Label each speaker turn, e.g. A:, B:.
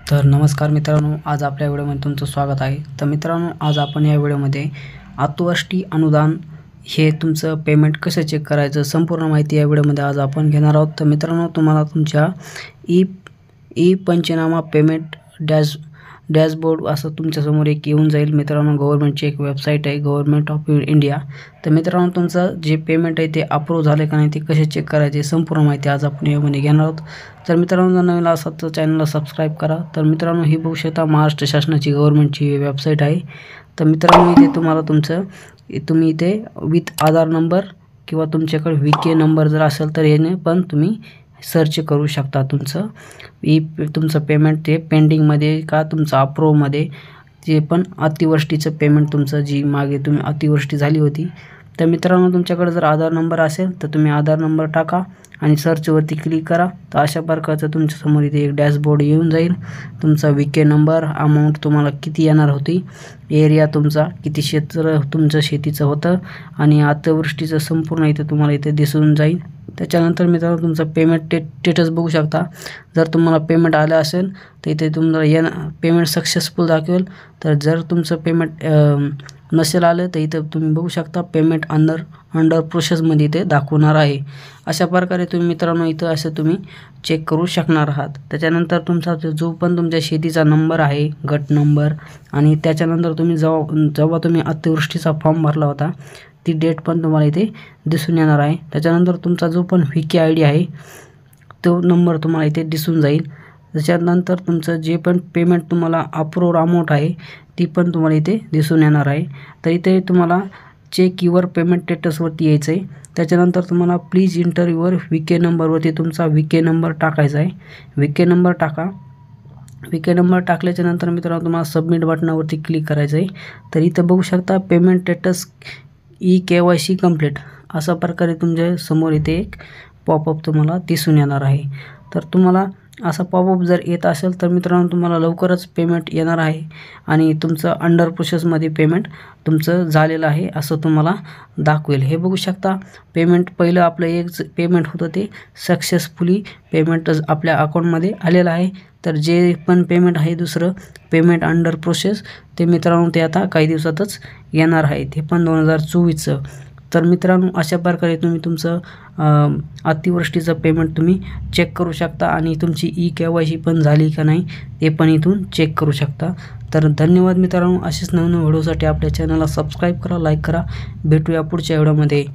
A: तर नमस्कार मित्रांनो, आज आपल्या व्हिडिओमध्ये तुमचं स्वागत आहे। तर मित्रांनो, आज आपण या व्हिडिओमध्ये अतिवृष्टी अनुदान हे तुमचं पेमेंट कसं चेक करायचं संपूर्ण माहिती या व्हिडिओमध्ये आज आपण घेणार आहोत। तर मित्रांनो, तुम्हाला तुमच्या ई पंचनामा पेमेंट डॅशबोर्ड असं तुमच्यासमोर एक येऊन जाईल। मित्रांनो, गव्हर्नमेंटची एक वेबसाईट आहे, गव्हर्नमेंट ऑफ इंडिया। तर मित्रांनो, तुमचं जे पेमेंट आहे ते अप्रूव्ह झाले का नाही ते कसे चेक करायचे संपूर्ण माहिती आज आपण यामध्ये घेणार आहोत। तर मित्रांनो, जर नवीन असाल तर चॅनलला सबस्क्राईब करा। तर मित्रांनो, ही बघू शकता महाराष्ट्र शासनाची गव्हर्नमेंटची वेबसाईट आहे। तर मित्रांनो, इथे तुम्हाला तुम्ही इथे विथ आधार नंबर किंवा तुमच्याकडे VK नंबर जर असेल तर याने पण तुम्ही सर्च करू शकता तुमचं पेमेंट ते पेंडिंगमध्ये का तुमचं अप्रूव्हमध्ये जे पण अतिवृष्टीचं पेमेंट तुमचं जी मागे तुम्ही अतिवृष्टी झाली होती। तर मित्रांनो, तुमच्याकडे जर आधार नंबर असेल तर तुम्ही आधार नंबर टाका आणि सर्चवरती क्लिक करा। तर अशा प्रकारचं तुमच्यासमोर इथे एक डॅशबोर्ड येऊन जाईल। तुमचा VK नंबर, अमाऊंट तुम्हाला किती येणार होती, एरिया तुमचा किती क्षेत्र तुमचं शेतीचं होतं आणि अतिवृष्टीचं संपूर्ण इथे तुम्हाला इथे दिसून जाईल। त्याच्यानंतर मित्रांनो, तुमचं पेमेंट स्टेटस बघू शकता। जर तुम्हाला पेमेंट आलं असेल तर इथे तुम्हाला पेमेंट सक्सेसफुल दाखवेल। तर जर तुमचं पेमेंट नसेल आलं तर इथं तुम्ही बघू शकता पेमेंट अंडर प्रोसेसमध्ये इथे दाखवणार आहे। अशा प्रकारे तुम्ही मित्रांनो इथं असं तुम्ही चेक करू शकणार आहात। त्याच्यानंतर तुमचा जो पण तुमच्या शेतीचा नंबर आहे, गट नंबर, आणि त्याच्यानंतर तुम्ही जेव्हा तुम्ही अतिवृष्टीचा फॉर्म भरला होता ती डेट पण तुम्हाला इथे दिसून येणार आहे। त्याच्यानंतर तुमचा जो पण VK ID आहे तो नंबर तुम्हाला इथे दिसून जाईल। त्याच्यानंतर तुमचं जे पण पेमेंट तुम्हाला अप्रूव्ड अमाऊंट आहे ती पण तुम्हाला इथे दिसून येणार आहे। तर इथे तुम्हाला चेक युअर पेमेंट स्टेटसवरती यायचं आहे। त्याच्यानंतर तुम्हाला प्लीज इंटर युअर VK नंबरवरती तुमचा VK नंबर टाकायचा आहे। VK नंबर टाका। VK नंबर टाकल्याच्यानंतर मित्रांनो, तुम्हाला सबमिट बटनावरती क्लिक करायचं आहे। तर इथं बघू शकता पेमेंट स्टेटस KYC कंप्लीट अशा प्रकारे तुमच्या समोर इथे एक पॉपअप तुम्हाला दिसून येणार आहे। तर तुम्हाला असा पॉपअप जर येत असेल तर मित्रांनो, तुम्हाला लवकरच पेमेंट येणार आहे आणि तुमचं अंडर प्रोसेसमध्ये पेमेंट तुमचं झालेलं आहे असं तुम्हाला दाखवेल। हे बघू शकता पेमेंट पहिलं आपलं एक पेमेंट होतं ते सक्सेसफुली पेमेंट आपल्या अकाउंटमध्ये आलेलं आहे। तर जे पण पेमेंट आहे दुसरं पेमेंट अंडर प्रोसेस ते मित्रांनो ते आता काही दिवसातच येणार आहे, ते पण 2024चं। तर मित्रांनो, अशा प्रकारे तुम्ही तुमचं अतिवृष्टीचं पेमेंट तुम्ही चेक करू शकता आणि तुमची KYC पण झाली का नाही ते पण इथून चेक करू शकता। तर धन्यवाद मित्रांनो, असेच नवीन व्हिडिओसाठी आपल्या चॅनलला सबस्क्राईब करा, लाईक करा। भेटूया पुढच्या व्हिडिओमध्ये।